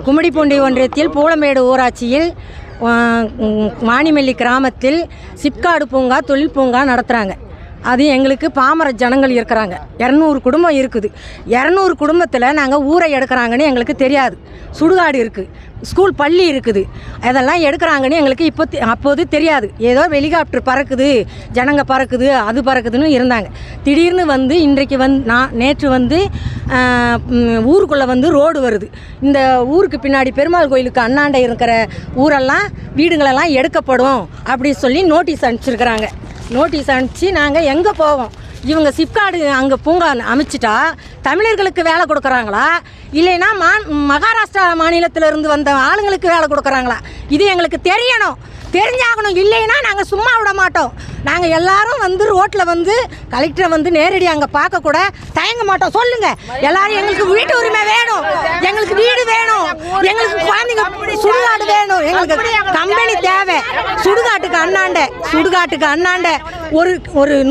கும்மிடிப்பூண்டி ஒன்றியத்தில் பூளமேடு ஊராட்சியில் வாணிமெல்லி கிராமத்தில் சிப்காடு பூங்கா தொழில் பூங்கா நடத்துகிறாங்க. அது எங்களுக்கு பாமர ஜனங்கள் இருக்கிறாங்க. 200 குடும்பம் இருக்குது. 200 குடும்பத்தில் நாங்கள் ஊரை எடுக்கிறாங்கன்னு எங்களுக்கு தெரியாது. சுடுகாடு இருக்குது, ஸ்கூல் பள்ளி இருக்குது, அதெல்லாம் எடுக்கிறாங்கன்னு எங்களுக்கு அப்போது தெரியாது. ஏதோ ஹெலிகாப்டர் பறக்குது, ஜனங்க பறக்குது, அது பறக்குதுன்னு இருந்தாங்க. திடீர்னு இன்றைக்கு நேற்று ஊருக்குள்ளே ரோடு வருது. இந்த ஊருக்கு பின்னாடி பெருமாள் கோயிலுக்கு அண்ணாண்டை இருக்கிற ஊரெல்லாம் வீடுங்களெல்லாம் எடுக்கப்படும் அப்படி சொல்லி நோட்டீஸ் அனுப்பிச்சிருக்கிறாங்க. நோட்டீஸ் அனுப்பிச்சு நாங்கள் எங்கே போவோம்? இவங்க சிப்காடு அங்கே பூங்கா அமைச்சிட்டா தமிழர்களுக்கு வேலை கொடுக்குறாங்களா, இல்லைன்னா மகாராஷ்டிரா மாநிலத்திலிருந்து வந்த ஆளுங்களுக்கு வேலை கொடுக்குறாங்களா? இது எங்களுக்கு தெரியணும், தெரிஞ்சாகணும். இல்லைன்னா நாங்கள் சும்மா விட மாட்டோம். நாங்கள் எல்லாரும் ரோட்டில் கலெக்டரை நேரடி அங்கே பார்க்கக்கூட தயங்க மாட்டோம். சொல்லுங்கள் எல்லாரும், எங்களுக்கு வீட்டு உரிமை வேணும், எங்களுக்கு வீடு வேணும், எங்களுக்கு குழந்தைங்க சுடுகாடு வேணும், எங்களுக்கு கம்பெனி தேவை. சுடுகாட்டுக்கு அண்ணாண்ட ஒரு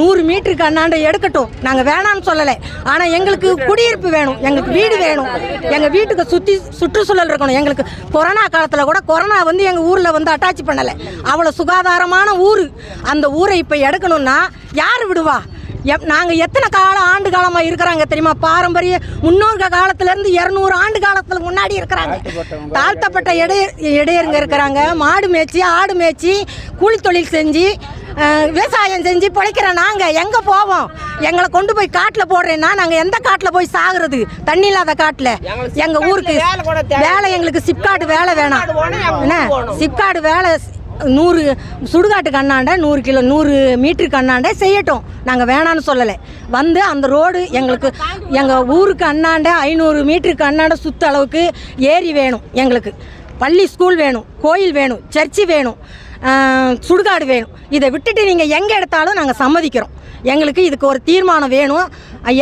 100 மீட்டருக்கு அண்ணாண்ட எடுக்கட்டும், நாங்கள் வேணாம்னு சொல்லலை. ஆனால் எங்களுக்கு குடியிருப்பு வேணும், எங்களுக்கு வீடு வேணும், எங்கள் வீட்டுக்கு சுற்றுச்சூழல் இருக்கணும். எங்களுக்கு கொரோனா காலத்தில் கூட கொரோனா எங்கள் ஊரில் அட்டாச் பண்ணலை. அவ்வளோ சுகாதாரமான ஊர். அந்த ஊரை இப்போ எடுக்கணும்னா யார் விடுவா? நாங்கள் எத்தனை ஆண்டு காலமாக இருக்கிறாங்க தெரியுமா? பாரம்பரிய முன்னோர்கள் காலத்திலேருந்து 200 ஆண்டு காலத்தில் முன்னாடி இருக்கிறாங்க. தாழ்த்தப்பட்ட இடையருங்க இருக்கிறாங்க. மாடு மேய்ச்சி ஆடு மேய்ச்சி கூலி தொழில் செஞ்சு விவசாயம் செஞ்சு பிழைக்கிற நாங்கள் எங்கே போவோம்? எங்களை கொண்டு போய் காட்டில் போடுறேன்னா நாங்கள் எந்த காட்டில் போய் சாகுறது? தண்ணி இல்லாத காட்டில். எங்கள் ஊருக்கு வேலை, எங்களுக்கு சிப்காடு வேலை வேணாம். என்ன சிப்காடு வேலை 100 சுடுகாட்டுக்கு அண்ணாண்ட 100 மீட்டருக்கு அண்ணாண்ட செய்யட்டும், நாங்கள் வேணான்னு சொல்லலை. அந்த ரோடு எங்கள் ஊருக்கு அண்ணாண்ட 500 மீட்டருக்கு அண்ணாண்ட சுற்ற அளவுக்கு ஏரி வேணும், எங்களுக்கு பள்ளி ஸ்கூல் வேணும், கோயில் வேணும், சர்ச்சு வேணும், சுடுகாடு வேணும். இதை விட்டுட்டு நீங்கள் எங்கே எடுத்தாலும் நாங்கள் சம்மதிக்கிறோம். எங்களுக்கு இதுக்கு ஒரு தீர்மானம் வேணும் ஐயா.